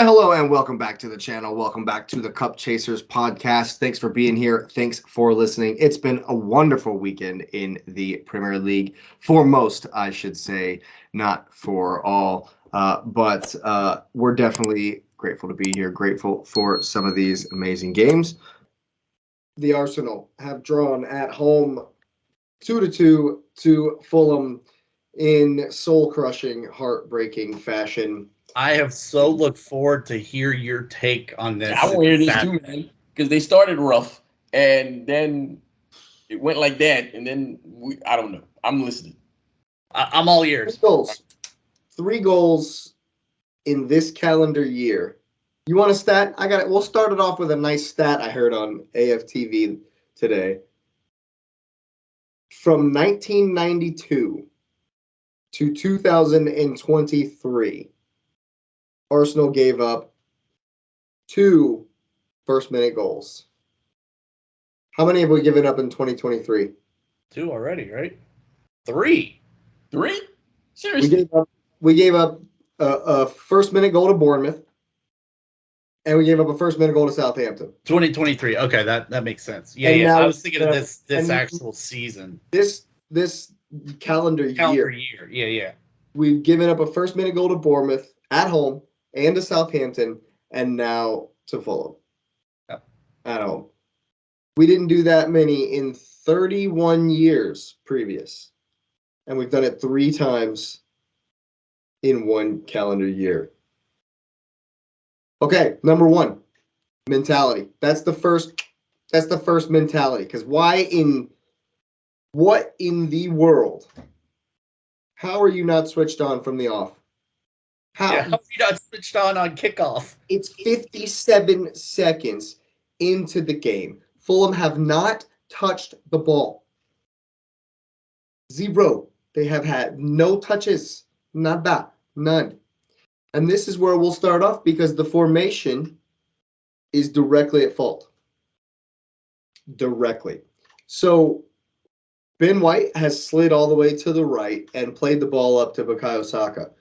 hello, and welcome back to the channel. Welcome back to the Cup Chasers podcast. Thanks for being here. Thanks for listening. It's been a wonderful weekend in the Premier League. For most, I should say, not for all. But we're definitely grateful to be here, grateful for some of these amazing games. The Arsenal have drawn at home 2-2 to Fulham in soul-crushing, heartbreaking fashion. I have so looked forward to hear your take on this. I want to hear this too, man, because they started rough and then it went like that, and then I don't know. I'm listening. I'm all ears. Three goals in this calendar year. You want a stat? I got it. We'll start it off with a nice stat I heard on AFTV today. From 1992 to 2023, Arsenal gave up 2 first-minute goals. How many have we given up in 2023? 2 already, right? 3. Seriously? We gave up a first-minute goal to Bournemouth, and we gave up a first-minute goal to Southampton. 2023. Okay, that makes sense. Yeah. I was thinking of this actual season. This calendar year. Yeah. We've given up a first-minute goal to Bournemouth at home and to Southampton, and now to Fulham at home. We didn't do that many in 31 years previous, and we've done it 3 times in 1 calendar year. Okay, number 1, mentality. That's the first mentality. Because what in the world? How are you not switched on from the off? How are you not switched on kickoff? It's 57 seconds into the game. Fulham have not touched the ball. 0. They have had no touches. Nada. None. And this is where we'll start off because the formation is directly at fault. Directly. So Ben White has slid all the way to the right and played the ball up to Bukayo Saka.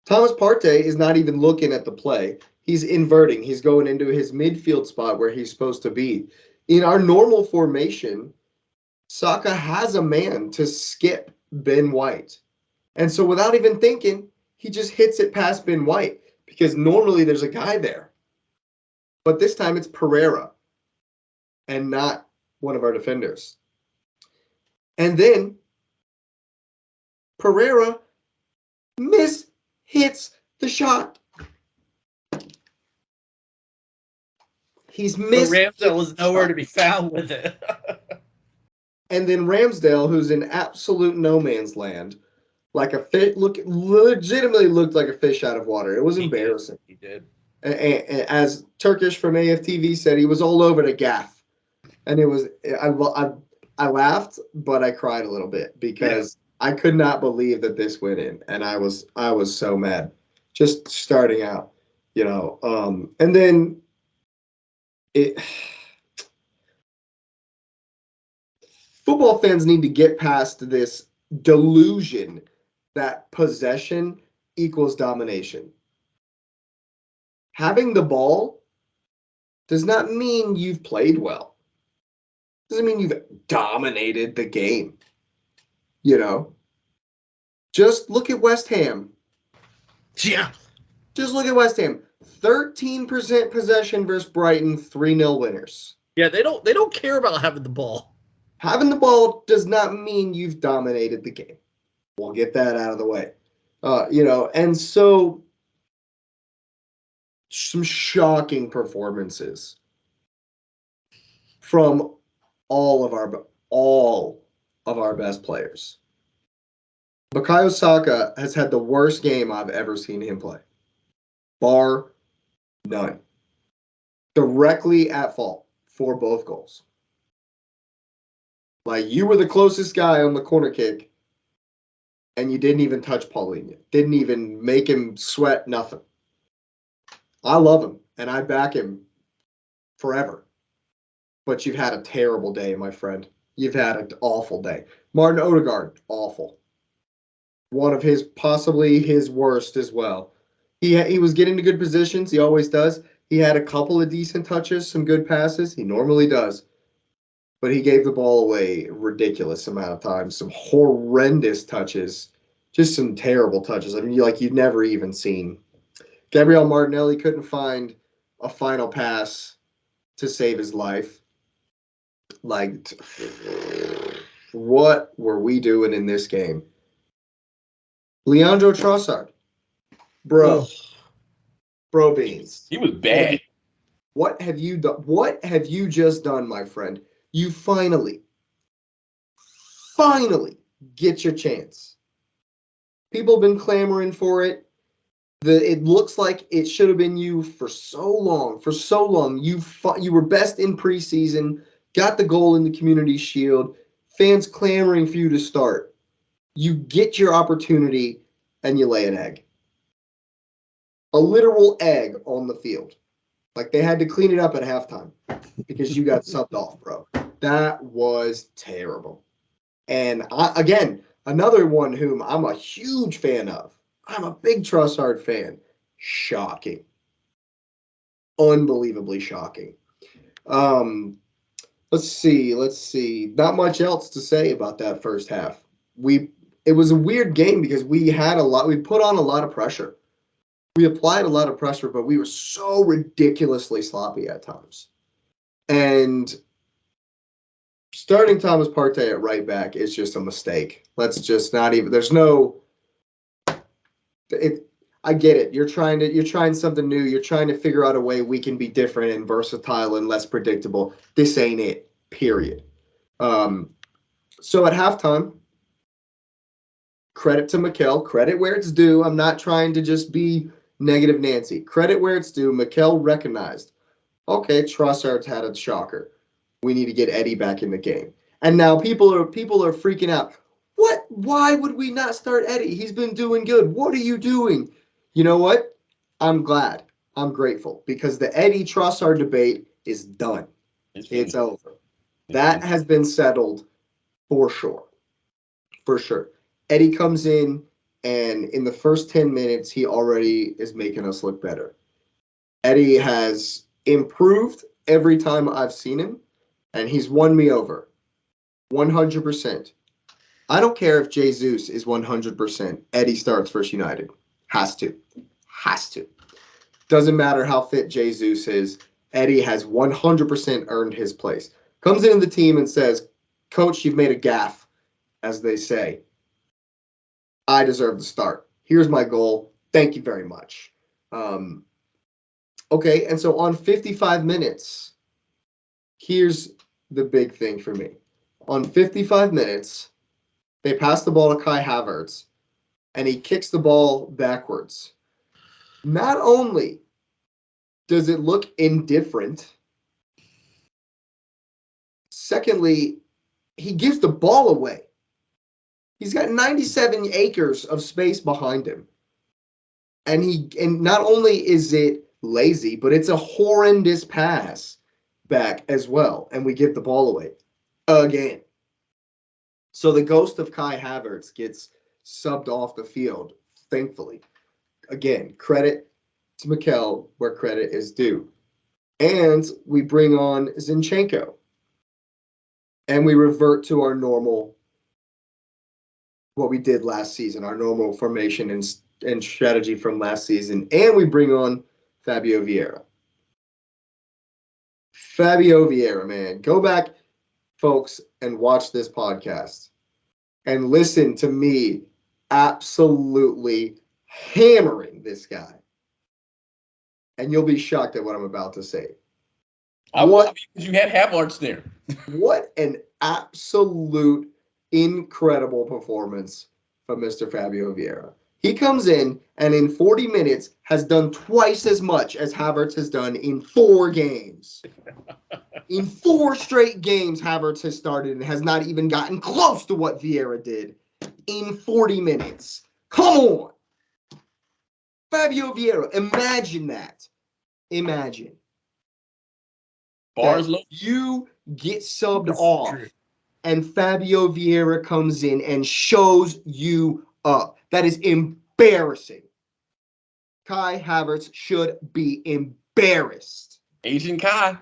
Thomas Partey is not even looking at the play. He's inverting. He's going into his midfield spot where he's supposed to be. In our normal formation, Saka has a man to skip Ben White. And so without even thinking, he just hits it past Ben White because normally there's a guy there. But this time it's Pereira and not one of our defenders. And then Pereira hits the shot. He's missed. Ramsdale was nowhere to be found with it. And then Ramsdale, who's in absolute no man's land, like a fish, legitimately looked like a fish out of water. It was embarrassing. He did. And as Turkish from AFTV said, he was all over the gaff. And it was I laughed, but I cried a little bit because I could not believe that this went in, and I was so mad. Just starting out, and then football fans need to get past this delusion that possession equals domination. Having the ball does not mean you've played well. Doesn't mean you've dominated the game. Just look at West Ham. Yeah. Just look at West Ham. 13% possession versus Brighton, 3-0 winners. Yeah, they don't care about having the ball. Having the ball does not mean you've dominated the game. We'll get that out of the way. And so some shocking performances from all of our best players. Bukayo Saka has had the worst game I've ever seen him play. Bar none. Directly at fault for both goals. Like, you were the closest guy on the corner kick, and you didn't even touch Paulinho. Didn't even make him sweat nothing. I love him, and I back him forever. But you've had a terrible day, my friend. You've had an awful day. Martin Odegaard, awful. One of possibly his worst as well. He was getting to good positions. He always does. He had a couple of decent touches, some good passes. He normally does. But he gave the ball away a ridiculous amount of times. Some horrendous touches. Just some terrible touches. I mean, like you've never even seen. Gabriel Martinelli couldn't find a final pass to save his life. Like, what were we doing in this game? Leandro Trossard. Bro. Bro beans. He was bad. What have you done? What have you just done, my friend? You finally get your chance. People have been clamoring for it. It looks like it should have been you for so long. For so long, you were best in preseason, got the goal in the Community Shield, fans clamoring for you to start. You get your opportunity and you lay an egg. A literal egg on the field. Like they had to clean it up at halftime because you got subbed off, bro. That was terrible. And again, another one whom I'm a huge fan of. I'm a big Trossard fan. Shocking. Unbelievably shocking. Let's see. Not much else to say about that first half. It was a weird game because we put on a lot of pressure. We applied a lot of pressure, but we were so ridiculously sloppy at times. And starting Thomas Partey at right back is just a mistake. Let's just not even. There's no. I get it. You're trying something new. You're trying to figure out a way we can be different and versatile and less predictable. This ain't it. Period. So at halftime, credit to Mikel. Credit where it's due. I'm not trying to just be negative Nancy. Credit where it's due. Mikel recognized. Okay, Trossard's had a shocker. We need to get Eddie back in the game. And now people are freaking out. What? Why would we not start Eddie? He's been doing good. What are you doing? You know what? I'm glad. I'm grateful because the Eddie Trossard debate is done. It's over. That has been settled for sure. For sure. Eddie comes in, and in the first 10 minutes, he already is making us look better. Eddie has improved every time I've seen him, and he's won me over 100%. I don't care if Jesus is 100%. Eddie starts versus United. Has to. Doesn't matter how fit Jesus is. Eddie has 100% earned his place. Comes into the team and says, Coach, you've made a gaffe, as they say. I deserve to start. Here's my goal. Thank you very much. Okay, and so on 55 minutes, here's the big thing for me. On 55 minutes, they pass the ball to Kai Havertz, and he kicks the ball backwards. Not only does it look indifferent, secondly, he gives the ball away. He's got 97 acres of space behind him. And not only is it lazy, but it's a horrendous pass back as well. And we give the ball away again. So the ghost of Kai Havertz gets subbed off the field, thankfully. Again, credit to Mikel where credit is due. And we bring on Zinchenko. And we revert to our normal, what we did last season, our normal formation and strategy from last season. And we bring on Fabio Vieira. Fabio Vieira, man. Go back, folks, and watch this podcast. And listen to me absolutely hammering this guy. And you'll be shocked at what I'm about to say. Because you had Havertz there. What an absolute incredible performance from Mr. Fabio Vieira. He comes in and in 40 minutes has done twice as much as Havertz has done in 4 games. In 4 straight games, Havertz has started and has not even gotten close to what Vieira did in 40 minutes. Come on. Fabio Vieira, imagine that. Imagine. Bars low. You get subbed off and Fabio Vieira comes in and shows you up. That is embarrassing. Kai Havertz should be embarrassed. Asian Kai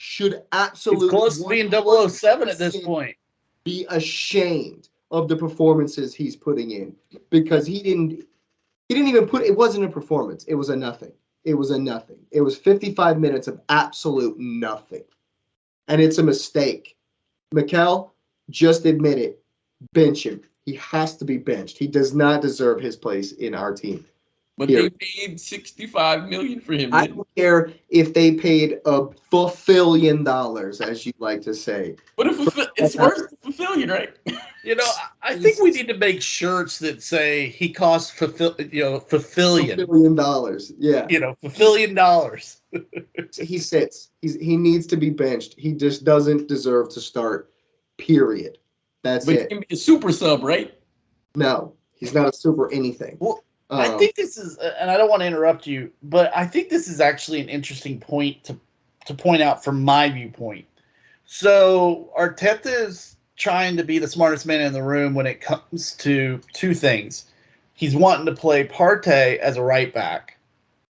Should absolutely. He's close to being 007 at this point. Be ashamed of the performances he's putting in, because he didn't even put. It wasn't a performance. It was a nothing. It was a nothing. It was 55 minutes of absolute nothing, and it's a mistake. Mikel, just admit it. Bench him. He has to be benched. He does not deserve his place in our team. But they paid $65 million for him. I don't care if they paid $1 billion, as you like to say. But it's worth fulfilling, right? You know, I think we need to make shirts that say he costs $1 billion. Yeah. You know, $1 billion. He sits. He needs to be benched. He just doesn't deserve to start. Period. That's it. But he can be a super sub, right? No, he's not a super anything. Well, I think this is, and I don't want to interrupt you, but I think this is actually an interesting point to point out from my viewpoint. So Arteta is trying to be the smartest man in the room when it comes to two things. He's wanting to play Partey as a right back,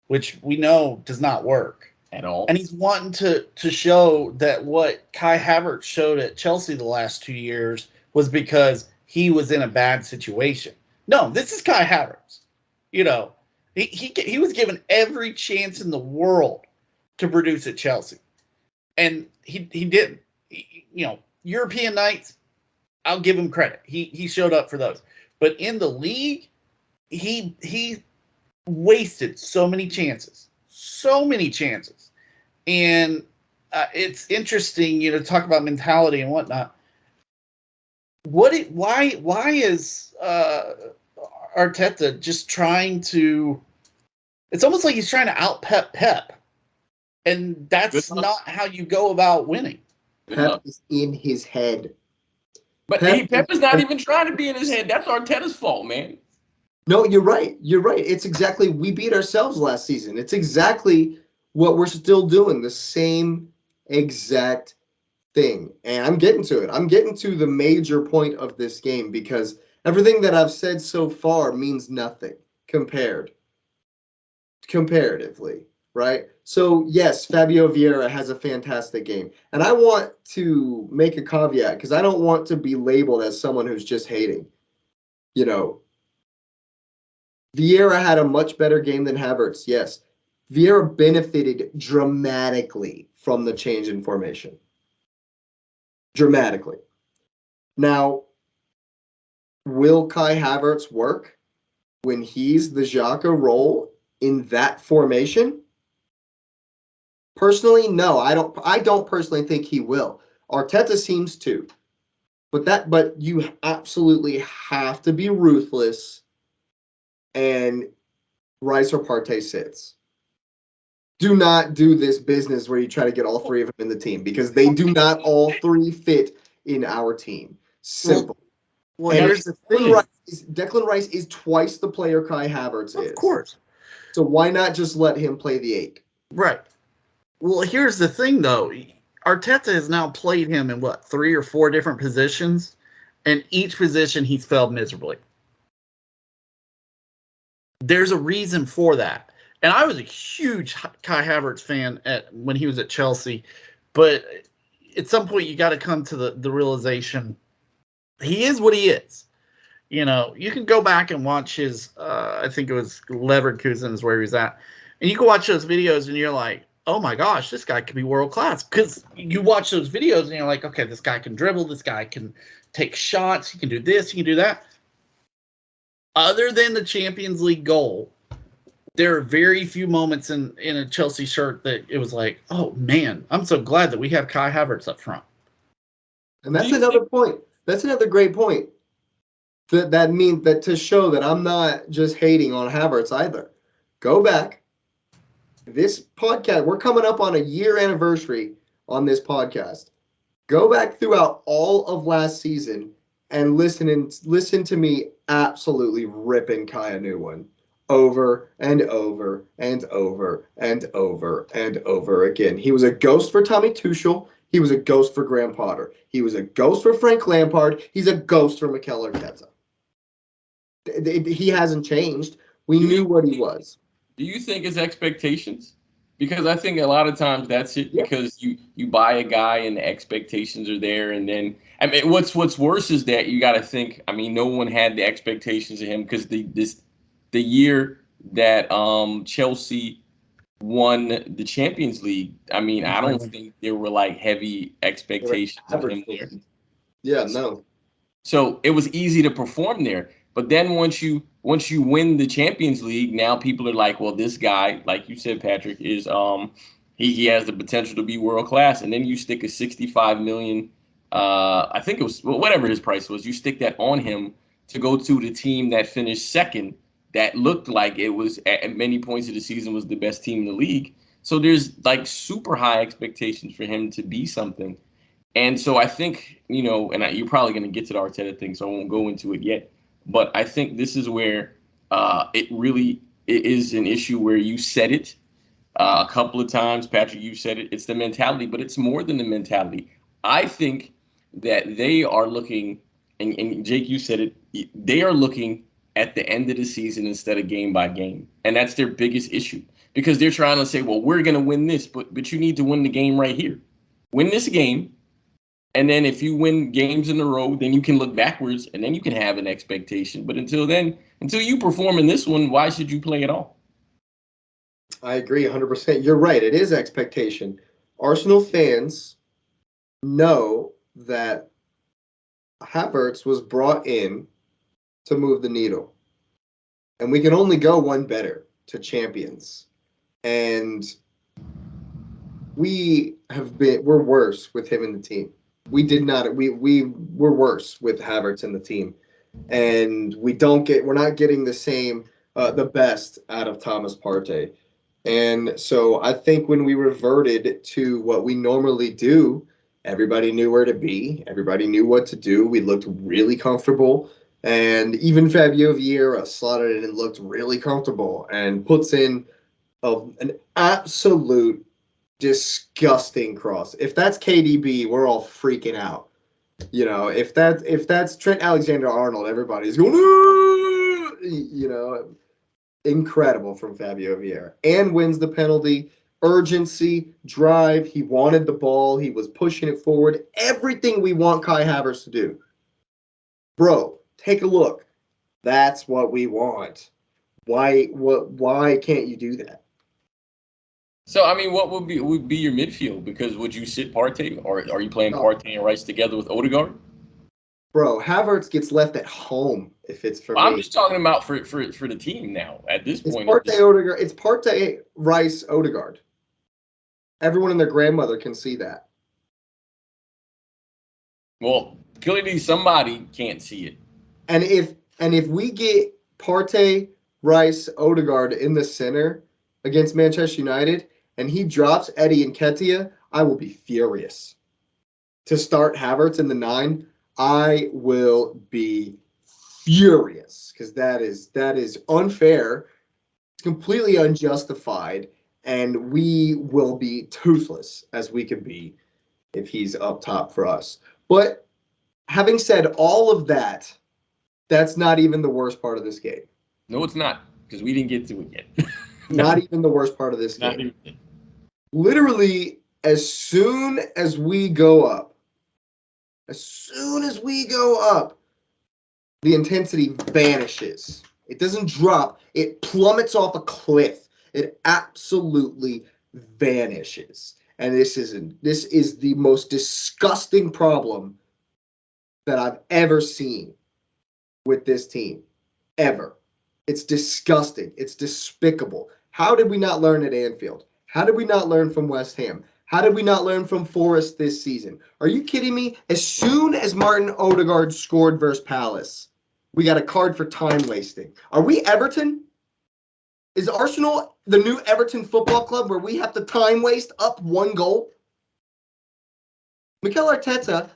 which we know does not work at all. And he's wanting to show that what Kai Havertz showed at Chelsea the last 2 years was because he was in a bad situation. No, this is Kai Havertz. You know, he was given every chance in the world to produce at Chelsea, and he didn't. You know, European nights, I'll give him credit. He showed up for those, but in the league, he wasted so many chances, and it's interesting, you know, to talk about mentality and whatnot. Why is Arteta just trying to? It's almost like he's trying to out-Pep Pep, and that's not how you go about winning. Pep is in his head. But Pep is not even trying to be in his head. That's Arteta's fault, man. No, you're right. You're right. It's exactly, we beat ourselves last season. It's exactly what we're still doing. The same exact thing. And I'm getting to it. I'm getting to the major point of this game, because everything that I've said so far means nothing comparatively, right? So yes, Fabio Vieira has a fantastic game. And I want to make a caveat, because I don't want to be labeled as someone who's just hating. You know, Vieira had a much better game than Havertz, yes. Vieira benefited dramatically from the change in formation. Dramatically. Now, will Kai Havertz work when he's the Xhaka role in that formation? Personally, no. I don't personally think he will. Arteta seems to. But you absolutely have to be ruthless, and Rice or Partey sits. Do not do this business where you try to get all three of them in the team, because they do not all three fit in our team. Simple. Well, here's the thing. Declan Rice is twice the player Kai Havertz is. Of course. So why not just let him play the 8? Right. Well, here's the thing, though. Arteta has now played him in, 3 or 4 different positions, and each position he's failed miserably. There's a reason for that. And I was a huge Kai Havertz fan when he was at Chelsea, but at some point you got to come to the realization he is what he is. You know, you can go back and watch his, I think it was Leverkusen is where he was at, and you can watch those videos and you're like, oh my gosh, this guy could be world class, because you watch those videos and you're like, okay, this guy can dribble, this guy can take shots, he can do this, he can do that. Other than the Champions League goal, there are very few moments in a Chelsea shirt that it was like, oh man, I'm so glad that we have Kai Havertz up front. And that's another point. That's another great point. That means that to show that I'm not just hating on Havertz either. Go back. This podcast, we're coming up on a year anniversary on this podcast. Go back throughout all of last season and listen to me absolutely ripping Kai a new one over and over and over and over and over again. He was a ghost for Tommy Tuchel. He was a ghost for Graham Potter. He was a ghost for Frank Lampard. He's a ghost for Mikel Arteta. He hasn't changed. We knew what he was. Do you think it's expectations? Because I think a lot of times that's it. Yeah. Because you buy a guy and the expectations are there, and then I mean, what's worse is that you got to think. I mean, no one had the expectations of him because the year that Chelsea won the Champions League. I mean, I don't think there were like heavy They were expectations of average him for there. them. Yeah, no. So it was easy to perform there. But then once you win the Champions League, now people are like, well, this guy, like you said, Patrick, is he has the potential to be world class. And then you stick a 65 million, I think it was whatever his price was, you stick that on him to go to the team that finished second, that looked like it was at many points of the season was the best team in the league. So there's like super high expectations for him to be something. And so I think, you're probably going to get to the Arteta thing, so I won't go into it yet. But I think this is where it is an issue where you said it a couple of times. Patrick, you said it. It's the mentality, but it's more than the mentality. I think that they are looking, and Jake, you said it, they are looking at the end of the season instead of game by game. And that's their biggest issue because they're trying to say, well, we're going to win this, but you need to win the game right here. Win this game. And then if you win games in a row, then you can look backwards and then you can have an expectation. But until then, until you perform in this one, why should you play at all? I agree 100%. You're right. It is expectation. Arsenal fans know that Havertz was brought in to move the needle. And we can only go one better to champions. And we're worse with him in the team. We were worse with Havertz in the team. And we're not getting the best out of Thomas Partey. And so I think when we reverted to what we normally do, everybody knew where to be. Everybody knew what to do. We looked really comfortable. And even Fabio Vieira slotted in and looked really comfortable and puts in an absolute disgusting cross. If that's KDB, we're all freaking out. If that's Trent Alexander-Arnold, everybody's going, "Aah!" Incredible from Fabio Vieira. And wins the penalty. Urgency, drive. He wanted the ball. He was pushing it forward. Everything we want Kai Havertz to do. Bro, take a look. That's what we want. Why can't you do that? So I mean, what would be your midfield? Because would you sit Partey, or are you playing No. Partey and Rice together with Odegaard? Bro, Havertz gets left at home if it's for I'm me. just talking about for the team now. At this It's point, Partey Odegaard. It's Partey Rice Odegaard. Everyone and their grandmother can see that. well, clearly somebody can't see it. And if we get Partey, Rice, Odegaard in the center against Manchester United, and he drops Eddie and Ketia, I will be furious. To start Havertz in the 9, I will be furious because that is unfair. It's completely unjustified, and we will be toothless as we could be if he's up top for us. But having said all of that, that's not even the worst part of this game. No, it's not because we didn't get to it yet. Not even the worst part of this Not game. even. Literally, as soon as we go up, the intensity vanishes. It doesn't drop. It plummets off a cliff. It absolutely vanishes. And this is the most disgusting problem that I've ever seen with this team. Ever. It's disgusting. It's despicable. How did we not learn at Anfield? How did we not learn from West Ham? How did we not learn from Forest this season? Are you kidding me? As soon as Martin Odegaard scored versus Palace, we got a card for time wasting. Are we Everton? Is Arsenal the new Everton Football Club where we have to time waste up 1 goal? Mikel Arteta,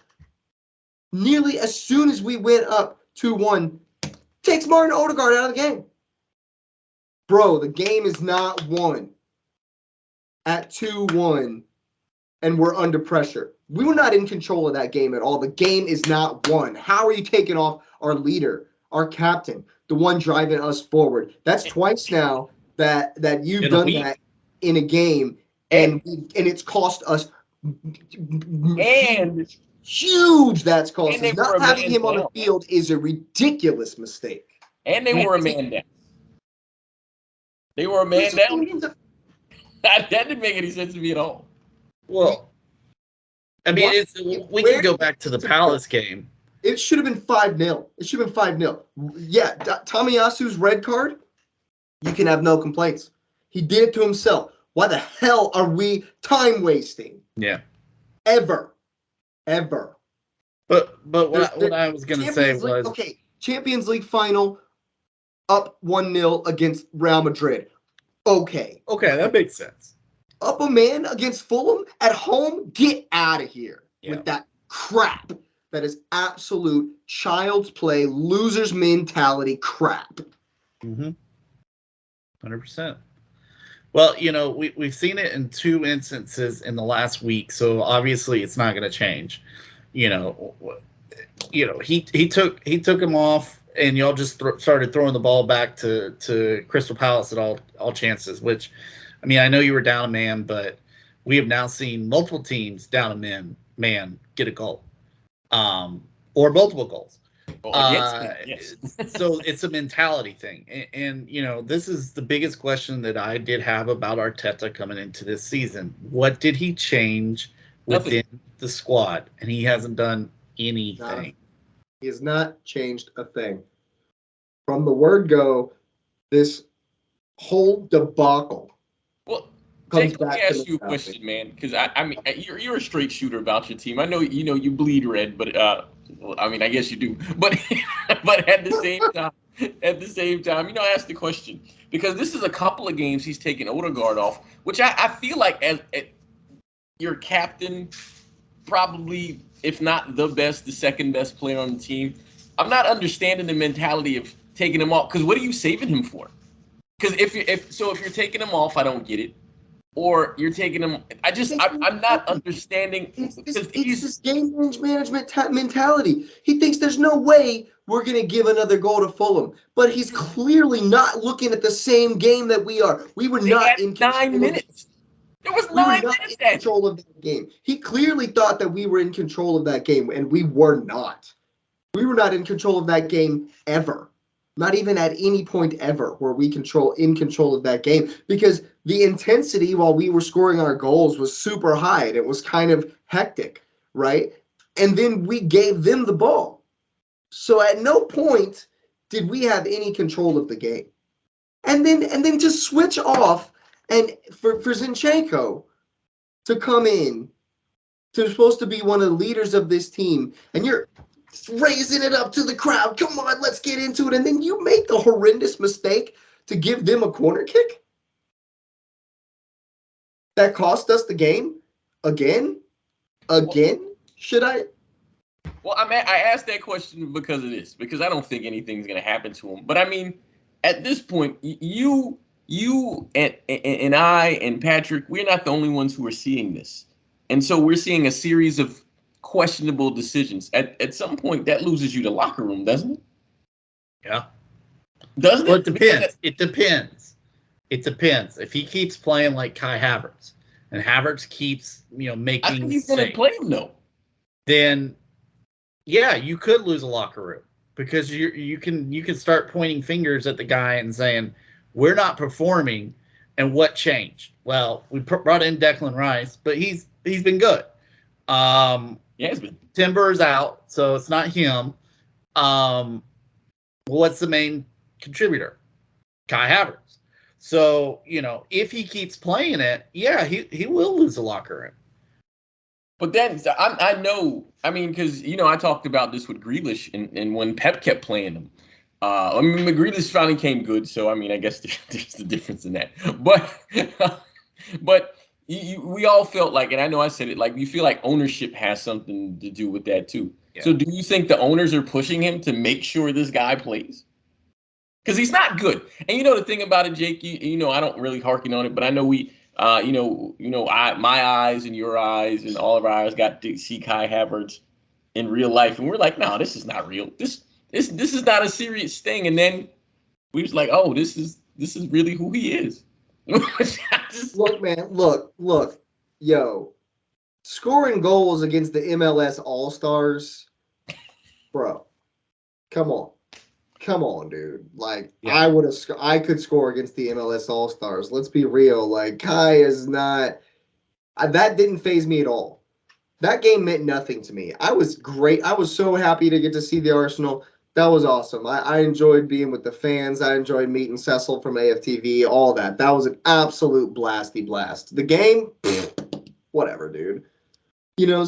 nearly as soon as we went up 2-1, takes Martin Odegaard out of the game. Bro, the game is not won at 2-1, and we're under pressure. We were not in control of that game at all. The game is not won. How are you taking off our leader, our captain, the one driving us forward? That's twice now that you've In a done week. that in a game, and it's cost us And huge. That's cost and us. they were Not a having man him on down. the field is a ridiculous mistake. And they were a man down. They were a man down. That didn't make any sense to me at all. Well, I mean, we can go back to the Palace game. It should have been 5-0. It should have been 5-0. Yeah, Tomiyasu's red card, you can have no complaints. He did it to himself. Why the hell are we time wasting? Yeah. Ever. But what I was going to say was Champions League final, up 1-0 against Real Madrid. Okay, that makes sense. Up a man against Fulham at home? Get out of here with that crap. That is absolute child's play, loser's mentality crap. 100%. Well, we've seen it in 2 instances in the last week, so obviously it's not going to change. He took him off, and y'all just started throwing the ball back to Crystal Palace at all chances. Which, I mean, I know you were down a man, but we have now seen multiple teams down a man get a goal, or multiple goals. Yes. So it's a mentality thing, and this is the biggest question that I did have about Arteta coming into this season. What did he change within the squad? And he hasn't done anything. He has not changed a thing. From the word go, this whole debacle. Well, Jake, let me ask you a question, man, because I mean, you're a straight shooter about your team. I know you bleed red, but I mean, I guess you do. But but at the same time, I asked the question because this is a couple of games he's taken Odegaard off, which I feel like as your captain, probably if not the second best player on the team. I'm not understanding the mentality of taking him off because what are you saving him for? Because if you're taking him off, I don't get it. Or you're taking him. I'm not understanding. It's this game management mentality. He thinks there's no way we're going to give another goal to Fulham. But he's clearly not looking at the same game that we are. We were not in control. 9 minutes. There was 9 minutes in control of that game. He clearly thought that we were in control of that game, and we were not. We were not in control of that game ever. Not even at any point ever were we in control of that game because the intensity while we were scoring our goals was super high and it was kind of hectic, right? And then we gave them the ball. So at no point did we have any control of the game. And then to switch off and for Zinchenko to come in, to supposed to be one of the leaders of this team, and you're raising it up to the crowd. Come on, let's get into it. And then you make the horrendous mistake to give them a corner kick. That cost us the game again. Should I? Well, I asked that question because of this, because I don't think anything's going to happen to him. But I mean, at this point, you and I and Patrick, we're not the only ones who are seeing this. And so we're seeing a series of questionable decisions. At some point, that loses you the locker room, doesn't it? Yeah. Doesn't well, it? It depends. It depends. If he keeps playing like Kai Havertz, and Havertz keeps, making I think he's going to play him, though. Then, yeah, you could lose a locker room because you can start pointing fingers at the guy and saying, we're not performing, and what changed? Well, we brought in Declan Rice, but he's been good. Timber's out, so it's not him. What's the main contributor? Kai Havertz. So, if he keeps playing it, yeah, he will lose the locker room. But then I know, I mean, because, I talked about this with Grealish and when Pep kept playing him. I mean, Grealish finally came good, so, I mean, I guess there's the difference in that. But we all felt like, and I know I said it, like, we feel like ownership has something to do with that, too. Yeah. So do you think the owners are pushing him to make sure this guy plays? Because he's not good. And the thing about it, Jake, I don't really harken on it, but I know we, my eyes and your eyes and all of our eyes got to see Kai Havertz in real life, and we're like, no, this is not real. This is not a serious thing. And then we was like, oh, this is this is really who he is. Look, man, look, yo, scoring goals against the MLS All Stars, bro. Come on, dude. Like Yeah. I could score against the MLS All Stars. Let's be real. Like Kai is not. That didn't faze me at all. That game meant nothing to me. I was great. I was so happy to get to see the Arsenal. That was awesome. I enjoyed being with the fans. I enjoyed meeting Cecil from AFTV, all that. That was an absolute blasty blast. The game, whatever, dude.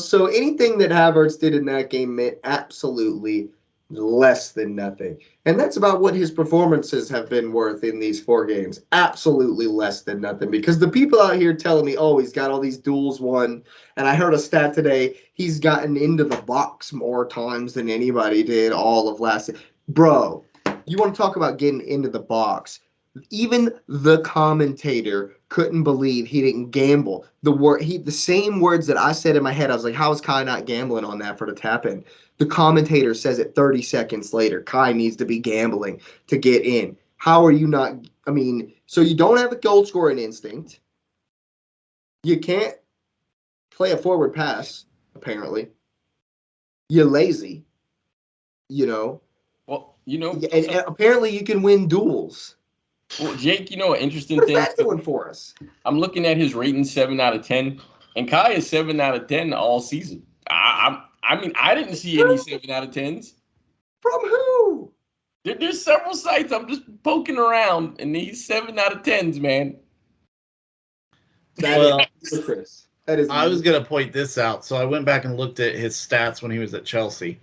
So anything that Havertz did in that game meant absolutely less than nothing. And that's about what his performances have been worth in these 4 games. Absolutely less than nothing. Because the people out here telling me, oh, he's got all these duels won. And I heard a stat today, he's gotten into the box more times than anybody did all of last year. Bro, you want to talk about getting into the box. Even the commentator couldn't believe he didn't gamble. The same words that I said in my head, I was like, how is Kai not gambling on that for the tap in? The commentator says it 30 seconds later. Kai needs to be gambling to get in. How are you not? I mean, so you don't have a goal scoring instinct. You can't play a forward pass, apparently. You're lazy, Well, and apparently you can win duels. well, Jake, an interesting What is thing. that doing for us? I'm looking at his rating 7 out of 10, and Kai is 7 out of 10 all season. I mean, I didn't see any 7 out of 10s. From who? There's several sites. I'm just poking around, and he's 7 out of 10s, man. Well, Chris. That is. I was going to point this out. So I went back and looked at his stats when he was at Chelsea.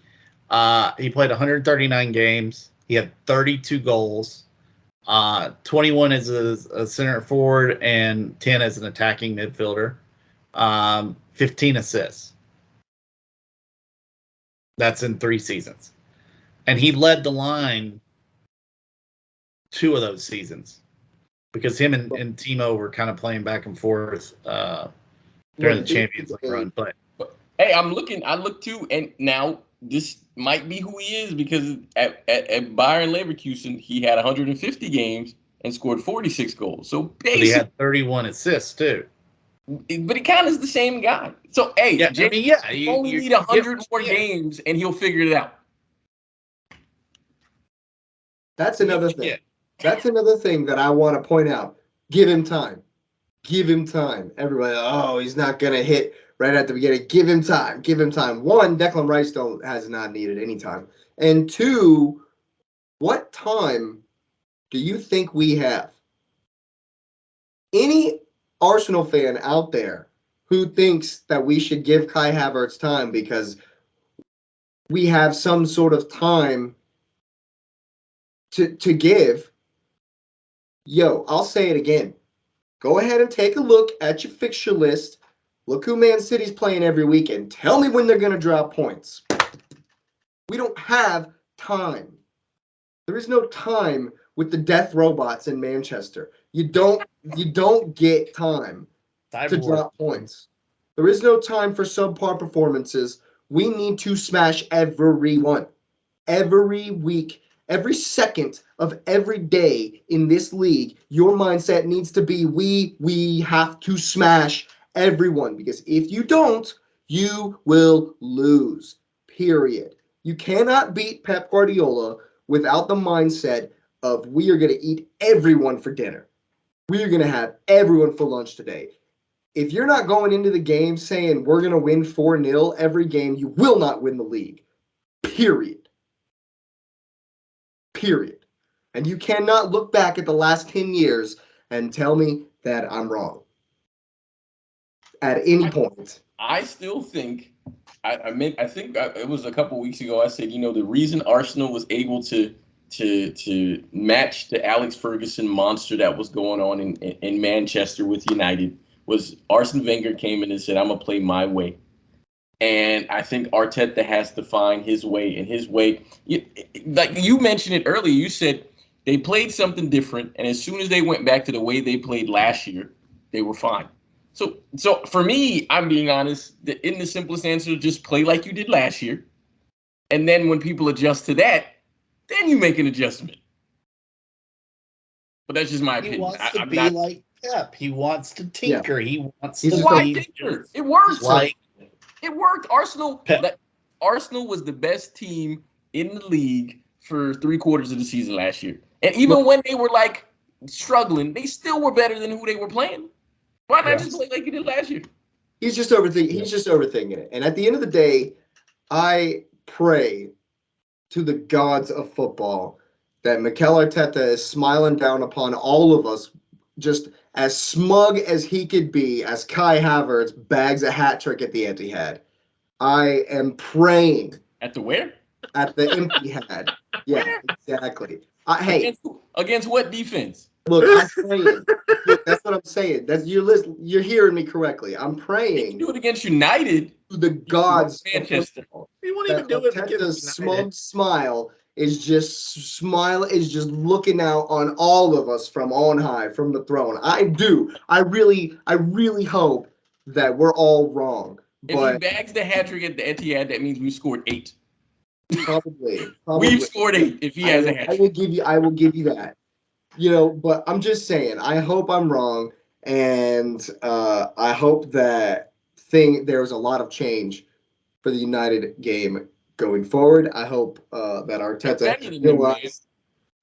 He played 139 games. He had 32 goals, 21 as a center forward, and 10 as an attacking midfielder. 15 assists. That's in 3 seasons. And he led the line 2 of those seasons because him and Timo were kind of playing back and forth during the Champions League run. But hey, I look too, and now this might be who he is because at Bayern Leverkusen, he had 150 games and scored 46 goals. So but he had 31 assists too. But he kind of is the same guy. So hey, yeah, Jake, you only need 100 more games, and he'll figure it out. That's another thing. That's another thing that I want to point out. Give him time. Give him time. Everybody, oh, he's not going to hit right at the beginning. Give him time. Give him time. 1, Declan Rice has not needed any time. And 2, what time do you think we have? Any Arsenal fan out there who thinks that we should give Kai Havertz time because we have some sort of time to give, yo, I'll say it again. Go ahead and take a look at your fixture list. Look who Man City's playing every week and tell me when they're going to drop points. We don't have time. There is no time with the death robots in Manchester. You don't get time to drop points. There is no time for subpar performances. We need to smash everyone. Every week, every second of every day in this league, your mindset needs to be we have to smash everyone, because if you don't, you will lose. Period. You cannot beat Pep Guardiola without the mindset of we are going to eat everyone for dinner. We are going to have everyone for lunch today. If you're not going into the game saying we're going to win 4-0 every game, you will not win the league. Period. And you cannot look back at the last 10 years and tell me that I'm wrong at any point. I still think, I think it was a couple weeks ago, I said, the reason Arsenal was able to match the Alex Ferguson monster that was going on in Manchester with United was Arsene Wenger came in and said, I'm going to play my way. And I think Arteta has to find his way. And his way, like you mentioned it earlier, you said they played something different. And as soon as they went back to the way they played last year, they were fine. So for me, I'm being honest, in the simplest answer, just play like you did last year. And then when people adjust to that, then you make an adjustment. But that's just my He opinion. wants to I'm be not. like Pep. He wants to tinker. He wants He's to just Why be tinker? It worked. like It worked. Pep. Arsenal was the best team in the league for 3/4 of the season last year, and even Look, when they were like struggling, they still were better than who they were playing. Why not yeah. just play like you did last year? He's just overthinking. He's just overthinking it. And at the end of the day, I pray to the gods of football that Mikel Arteta is smiling down upon all of us, just as smug as he could be, as Kai Havertz bags a hat trick at the Etihad. I am praying At the where? at the empty head. Yeah, Where? exactly. Hey, Against what defense? look, I'm praying. Look, that's what I'm saying. That's you're hearing me correctly. I'm You can praying do it against United. to the gods of Manchester. football He won't that even do it Arteta's against United. smug smile is just looking out on all of us from on high, from the throne. I really hope that we're all wrong, If he but bags the hat trick at the Etihad, that means we scored 8. probably We've scored 8 if he has a hat trick. I will give you that. But I'm just saying, I hope I'm wrong, and I hope that there's a lot of change for the United game going forward. I hope that They're Arteta better has than them, man. realized.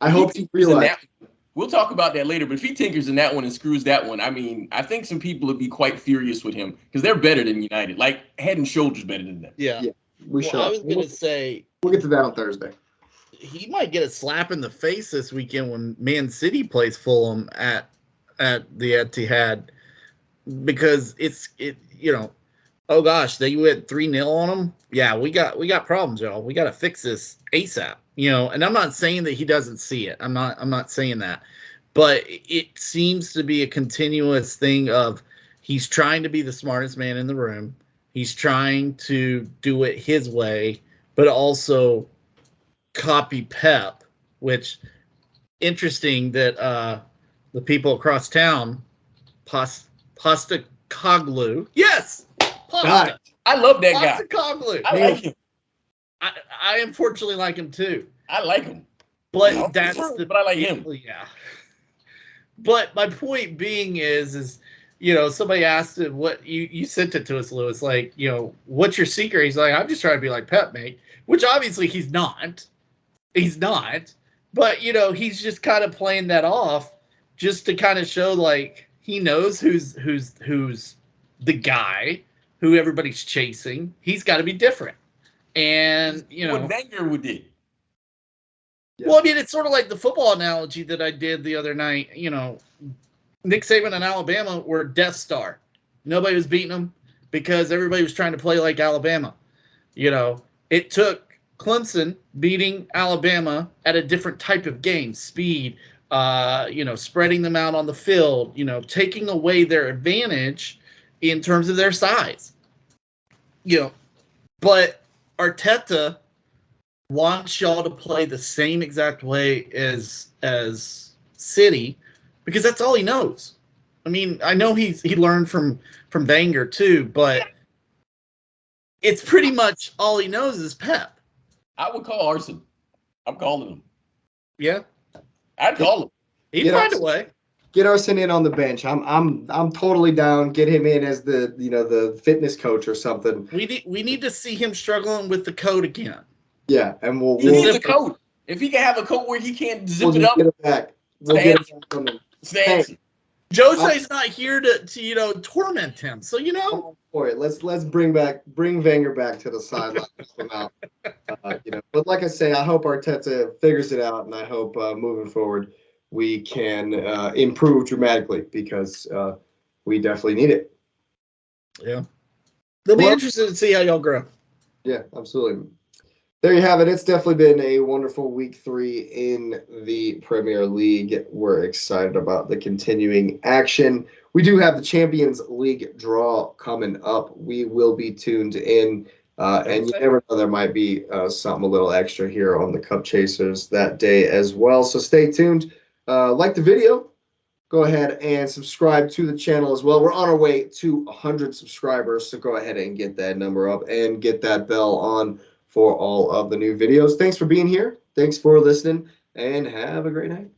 I hope he tinkers in realized. that, we'll talk about that later, but if he tinkers in that one and screws that one, I mean, I think some people would be quite furious with him because they're better than United, like head and shoulders better than them. Yeah. Yeah, we Well, should. I was gonna say We'll get to that on Thursday. he might get a slap in the face this weekend when Man City plays Fulham at the Etihad, because oh gosh, they went 3-0 on them. Yeah, we got problems, y'all. We got to fix this ASAP. And I'm not saying that he doesn't see it. I'm not saying that, but it seems to be a continuous thing of he's trying to be the smartest man in the room. He's trying to do it his way, but also copy Pep, which interesting that the people across town, Pasta Coglu. Yes, Pasta. I love that Pasta guy. Coglu. I like him. I unfortunately like him too. I like him. But that's the. But I like him. Yeah. But my point being is somebody asked him what you sent it to us, Lewis. Like, what's your secret? He's like, I'm just trying to be like Pep, mate. Which obviously he's not. He's not. But he's just kind of playing that off, just to kind of show like he knows who's the guy who everybody's chasing. He's got to be different. And what Wenger would do. Yeah. Well, I mean, it's sort of like the football analogy that I did the other night. Nick Saban and Alabama were Death Star. Nobody was beating them because everybody was trying to play like Alabama. It took Clemson beating Alabama at a different type of game, speed, spreading them out on the field, taking away their advantage in terms of their size. But Arteta wants y'all to play the same exact way as City, because that's all he knows. I mean, I know he learned from Wenger too, but it's pretty much all he knows is Pep. I would call Arson. I'm calling him. Yeah, I'd call him. He'd find a way. Get Arson in on the bench. I'm totally down. Get him in as the fitness coach or something. We need to see him struggling with the code again. Yeah, and we'll needs a coat. If he can have a coat where he can't zip it up, get it back. We'll get it back from him. Hey, Jose's not here to torment him. So for it. Let's bring Wenger back to the sideline. But like I say, I hope Arteta figures it out, and I hope moving forward we can improve dramatically, because we definitely need it. Yeah, they'll be interested to see how y'all grow. Yeah, absolutely. There you have it. It's definitely been a wonderful week 3 in the Premier League. We're excited about the continuing action. We do have the Champions League draw coming up. We will be tuned in. And you never know, there might be something a little extra here on the Cup Chasers that day as well. So stay tuned. Like the video. Go ahead and subscribe to the channel as well. We're on our way to 100 subscribers. So go ahead and get that number up and get that bell on for all of the new videos. Thanks for being here. Thanks for listening, and have a great night.